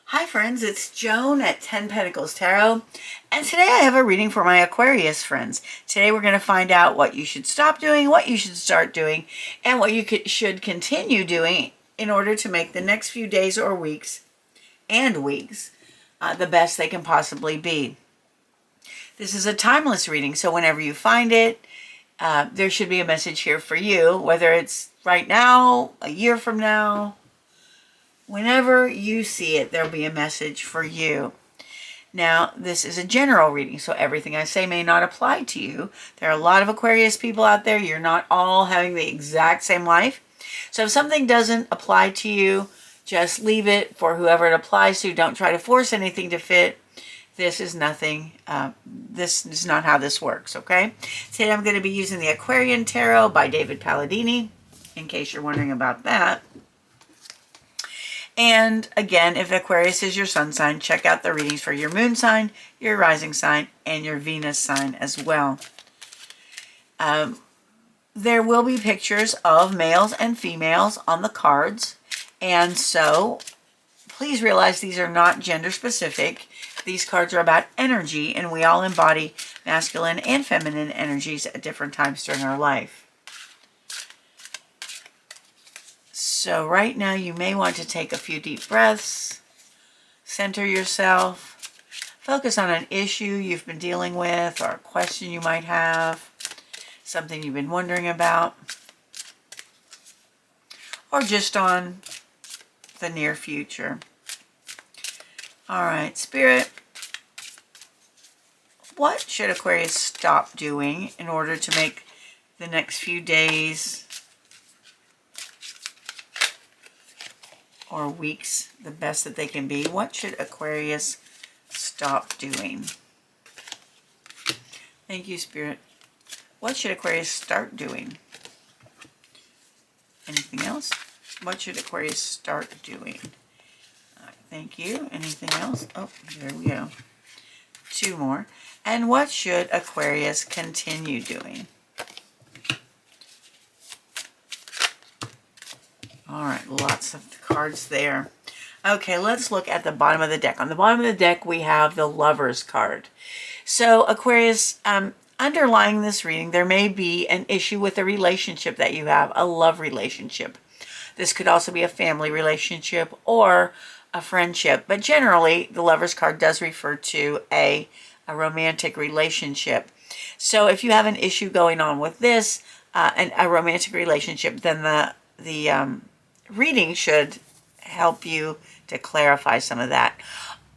Hi friends, it's Joan at 10 Pentacles Tarot, and today I have a reading for my Aquarius friends. Today we're going to find out what you should stop doing, what you should start doing, and what you should continue doing in order to make the next few days or weeks the best they can possibly be. This is a timeless reading, so whenever you find it, there should be a message here for you, whether it's right now, a year from now. Whenever you see it, there'll be a message for you. Now, this is a general reading, so everything I say may not apply to you. There are a lot of Aquarius people out there. You're not all having the exact same life. So if something doesn't apply to you, just leave it for whoever it applies to. Don't try to force anything to fit. This is nothing. This is not how this works, okay? Today I'm going to be using the Aquarian Tarot by David Palladini, in case you're wondering about that. And again, if Aquarius is your sun sign, check out the readings for your moon sign, your rising sign, and your Venus sign as well. There will be pictures of males and females on the cards. And so please realize these are not gender specific. These cards are about energy, and we all embody masculine and feminine energies at different times during our life. So right now you may want to take a few deep breaths, center yourself, focus on an issue you've been dealing with or a question you might have, something you've been wondering about, or just on the near future. All right, Spirit, what should Aquarius stop doing in order to make the next few days or weeks the best that they can be? What should Aquarius stop doing? Thank you, Spirit. What should Aquarius start doing? Anything else? What should Aquarius start doing? All right, thank you. Anything else? Oh, there we go. Two more. And what should Aquarius continue doing? All right, lots of cards there. Okay, let's look at the bottom of the deck. On the bottom of the deck, we have the Lovers card. So Aquarius, underlying this reading, there may be an issue with a relationship that you have, a love relationship. This could also be a family relationship or a friendship, but generally the Lovers card does refer to a romantic relationship. So if you have an issue going on with this, and a romantic relationship, then the reading should help you to clarify some of that.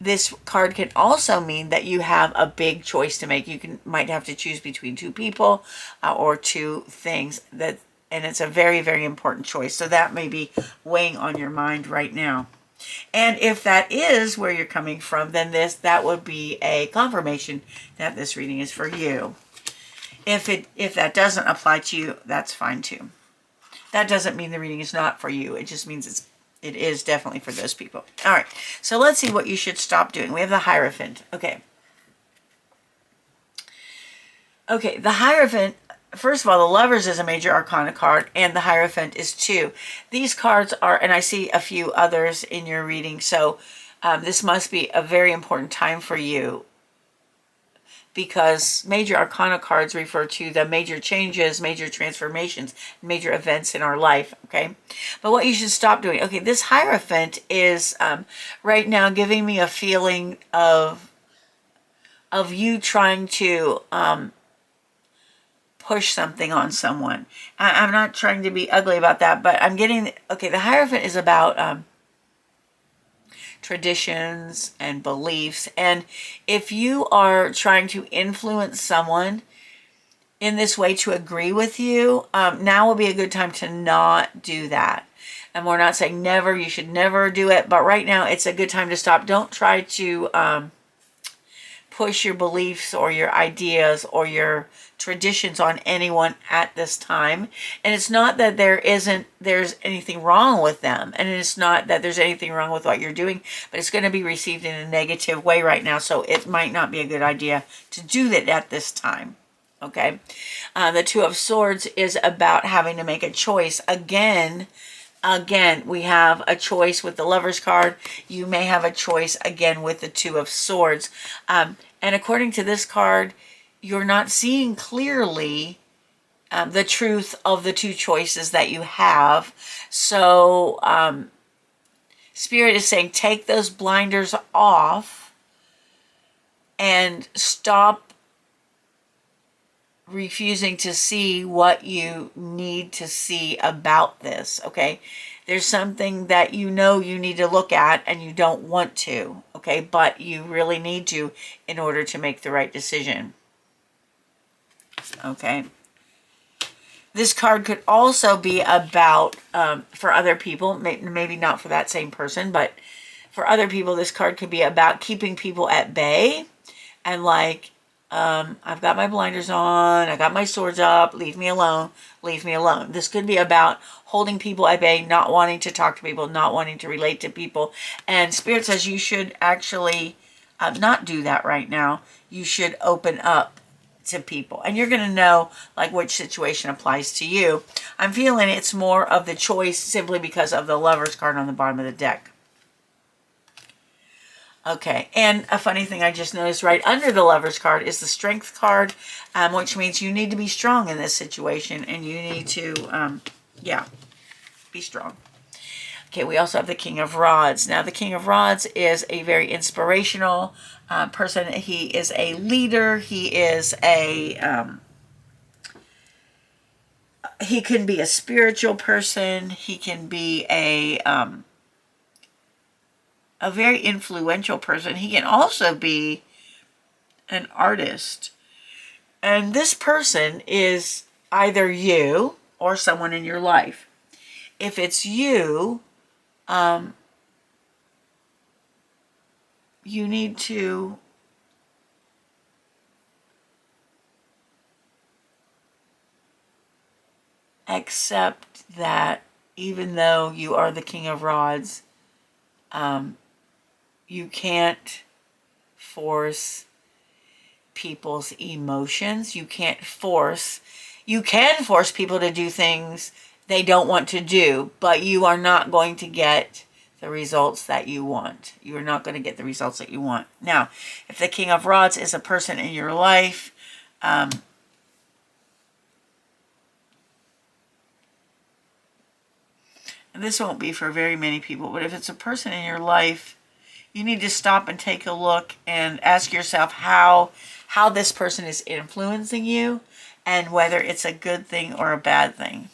This card can also mean that you have a big choice to make. You might have to choose between two people or two things, and it's a very, very important choice. So that may be weighing on your mind right now. And if that is where you're coming from, then that would be a confirmation that this reading is for you. If that doesn't apply to you, that's fine too. That doesn't mean the reading is not for you. It just means it is definitely for those people. All right, so let's see what you should stop doing. We have the Hierophant. Okay, the Hierophant, first of all, the Lovers is a major arcana card, and the Hierophant is too. These cards are, and I see a few others in your reading, so this must be a very important time for you, because major arcana cards refer to the major changes, major transformations, major events in our life, okay? But what you should stop doing. Okay, this Hierophant is right now giving me a feeling of you trying to push something on someone. I'm not trying to be ugly about that, but I'm getting, okay, the Hierophant is about traditions and beliefs, and if you are trying to influence someone in this way to agree with you, now will be a good time to not do that. And we're not saying never, you should never do it, but right now it's a good time to stop. Don't try to push your beliefs or your ideas or your traditions on anyone at this time. And it's not that there's anything wrong with them, and it's not that there's anything wrong with what you're doing, but it's going to be received in a negative way right now, so it might not be a good idea to do that at this time. Okay, the Two of Swords is about having to make a choice. Again, Again, we have a choice with the Lover's card. You may have a choice again with the Two of Swords. And according to this card, you're not seeing clearly the truth of the two choices that you have. So Spirit is saying take those blinders off and stop refusing to see what you need to see about this, okay? There's something that you know you need to look at and you don't want to, okay? But you really need to in order to make the right decision, okay? This card could also be about, for other people, maybe not for that same person, but for other people, this card could be about keeping people at bay and like, I've got my blinders on, I got my swords up, leave me alone, leave me alone. This could be about holding people at bay, not wanting to talk to people, not wanting to relate to people. And Spirit says you should actually not do that right now. You should open up to people. And you're going to know like which situation applies to you. I'm feeling it's more of the choice simply because of the Lover's card on the bottom of the deck. Okay, and a funny thing I just noticed right under the Lover's card is the Strength card, which means you need to be strong in this situation, and you need to, yeah, be strong. Okay, we also have the King of Rods. Now, the King of Rods is a very inspirational person. He is a leader. He is a, he can be a spiritual person. He can be a very influential person. He can also be an artist. And this person is either you or someone in your life. If it's you, you need to accept that even though you are the King of Rods, you can't force people's emotions. You can force people to do things they don't want to do, but you are not going to get the results that you want. You are not going to get the results that you want. Now, if the King of Rods is a person in your life, and this won't be for very many people, but if it's a person in your life, you need to stop and take a look and ask yourself how this person is influencing you and whether it's a good thing or a bad thing.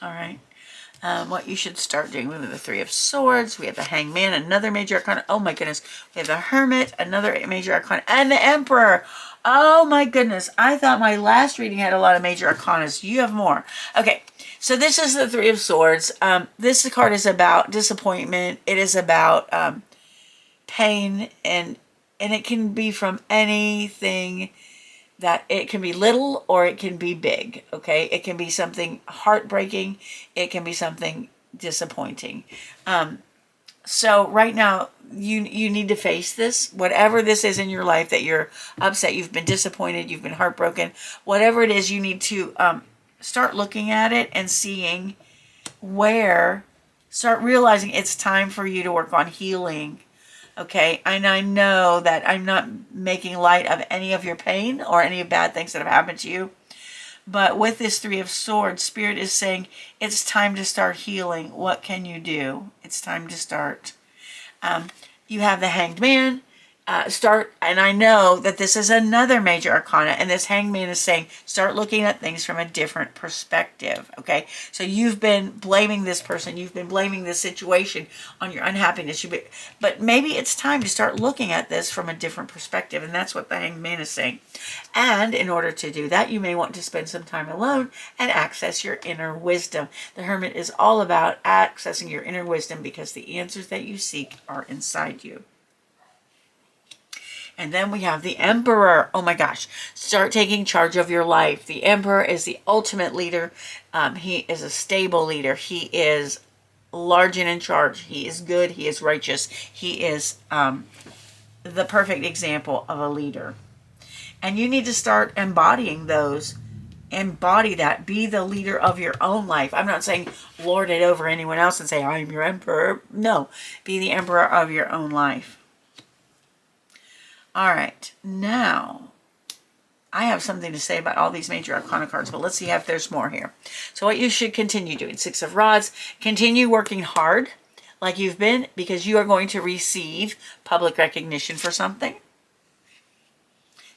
All right. What you should start doing. We have the Three of Swords. We have the Hangman, another major arcana. Oh my goodness. We have the Hermit, another major arcana, and the Emperor. Oh my goodness. I thought my last reading had a lot of major arcanas. You have more. Okay. So this is the Three of Swords. This card is about disappointment. It is about pain, and it can be from anything. That it can be little or it can be big, okay? It can be something heartbreaking. It can be something disappointing. So right now, you need to face this. Whatever this is in your life that you're upset, you've been disappointed, you've been heartbroken, whatever it is, you need to start looking at it and seeing start realizing it's time for you to work on healing. Okay, and I know that I'm not making light of any of your pain or any bad things that have happened to you. But with this Three of Swords, Spirit is saying it's time to start healing. What can you do? It's time to start. You have the Hanged Man. And I know that this is another major arcana, and this Hangman is saying start looking at things from a different perspective. Okay, so you've been blaming this person, you've been blaming this situation on your unhappiness, but maybe it's time to start looking at this from a different perspective, and that's what the Hangman is saying. And in order to do that, you may want to spend some time alone and access your inner wisdom. The Hermit is all about accessing your inner wisdom because the answers that you seek are inside you. And then we have the Emperor. Oh my gosh. Start taking charge of your life. The Emperor is the ultimate leader. He is a stable leader. He is large and in charge. He is good. He is righteous. He is the perfect example of a leader. And you need to start embodying those. Embody that. Be the leader of your own life. I'm not saying lord it over anyone else and say, I'm your emperor. No, be the emperor of your own life. All right, now I have something to say about all these major arcana cards, but let's see if there's more here. So what you should continue doing, Six of Rods, continue working hard like you've been, because you are going to receive public recognition for something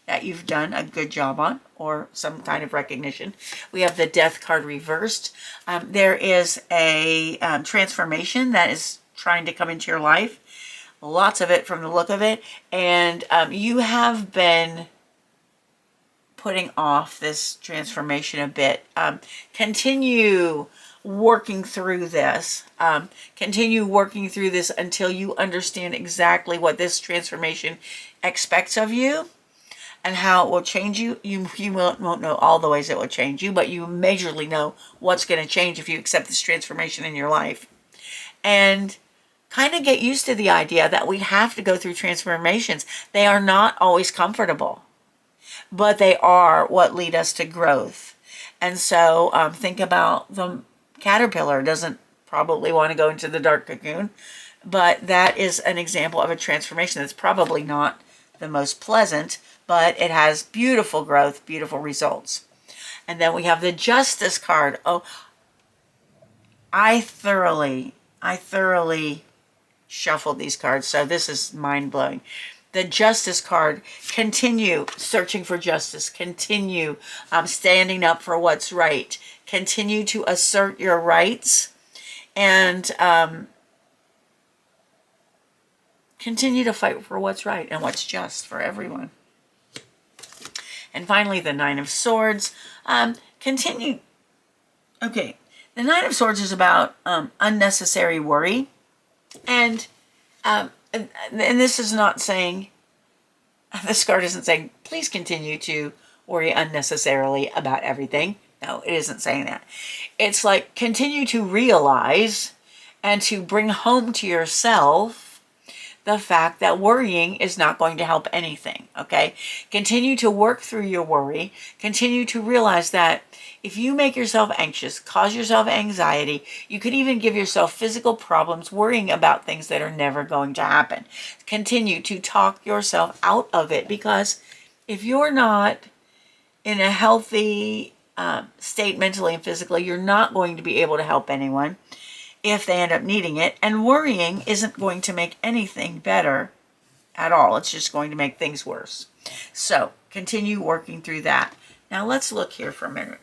that you've done a good job on, or some kind of recognition. We have the Death card reversed. There is a transformation that is trying to come into your life. Lots of it from the look of it. And you have been putting off this transformation a bit. Continue working through this. Continue working through this until you understand exactly what this transformation expects of you and how it will change you. You won't know all the ways it will change you, but you majorly know what's going to change if you accept this transformation in your life. And kind of get used to the idea that we have to go through transformations. They are not always comfortable, but they are what lead us to growth. And so think about the caterpillar doesn't probably want to go into the dark cocoon, but that is an example of a transformation that's probably not the most pleasant, but it has beautiful growth, beautiful results. And then we have the Justice card. Oh, I thoroughly shuffled these cards, so this is mind-blowing. The Justice card, continue searching for justice, continue standing up for what's right, continue to assert your rights, and continue to fight for what's right and what's just for everyone. And finally, the Nine of Swords. Continue. Okay, the Nine of Swords is about unnecessary worry. And this is not saying, this card isn't saying, please continue to worry unnecessarily about everything. No, it isn't saying that. It's like, continue to realize and to bring home to yourself the fact that worrying is not going to help anything, okay? Continue to work through your worry. Continue to realize that if you make yourself anxious, cause yourself anxiety, you could even give yourself physical problems worrying about things that are never going to happen. Continue to talk yourself out of it, because if you're not in a healthy state mentally and physically, you're not going to be able to help anyone if they end up needing it. And worrying isn't going to make anything better at all. It's just going to make things worse. So continue working through that. Now let's look here for a minute.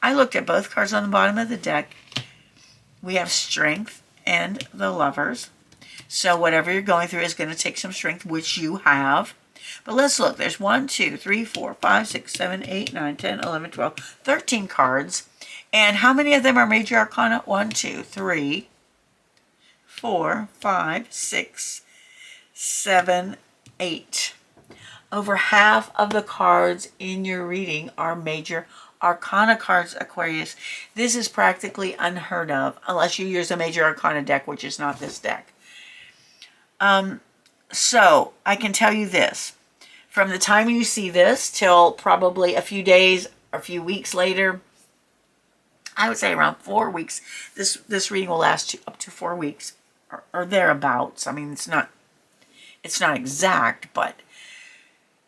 I looked at both cards on the bottom of the deck. We have Strength and the Lovers. So whatever you're going through is going to take some strength, which you have. But let's look. There's 1, 2, 3, 4, 5, 6, 7, 8, 9, 10, 11, 12, 13 cards. And how many of them are major arcana? 1, 2, 3, 4, 5, 6, 7, 8. Over half of the cards in your reading are major arcana cards, Aquarius. This is practically unheard of unless you use a major arcana deck, which is not this deck. So I can tell you this. From the time you see this till probably a few days or a few weeks later, I would say around 4 weeks. This reading will last up to 4 weeks or thereabouts. I mean, it's not exact, but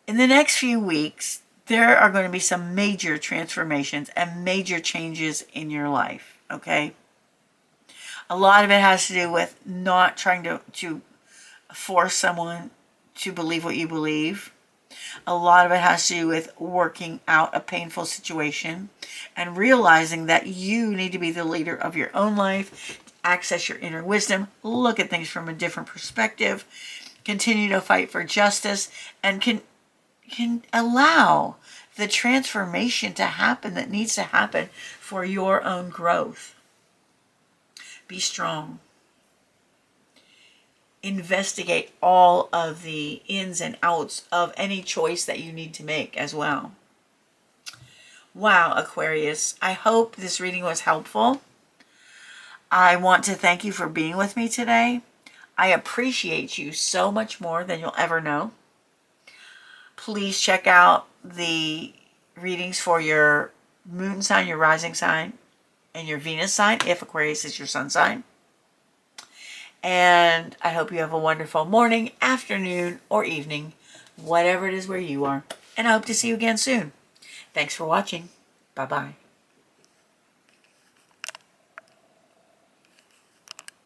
in the next few weeks, there are going to be some major transformations and major changes in your life, okay? A lot of it has to do with not trying to force someone to believe what you believe. A lot of it has to do with working out a painful situation and realizing that you need to be the leader of your own life, access your inner wisdom, look at things from a different perspective, continue to fight for justice, and can allow the transformation to happen that needs to happen for your own growth. Be strong. Investigate all of the ins and outs of any choice that you need to make as well. Wow, Aquarius, I hope this reading was helpful. I want to thank you for being with me today. I appreciate you so much more than you'll ever know. Please check out the readings for your moon sign, your rising sign, and your Venus sign, if Aquarius is your sun sign. And I hope you have a wonderful morning, afternoon, or evening, whatever it is where you are. And I hope to see you again soon. Thanks for watching. Bye-bye.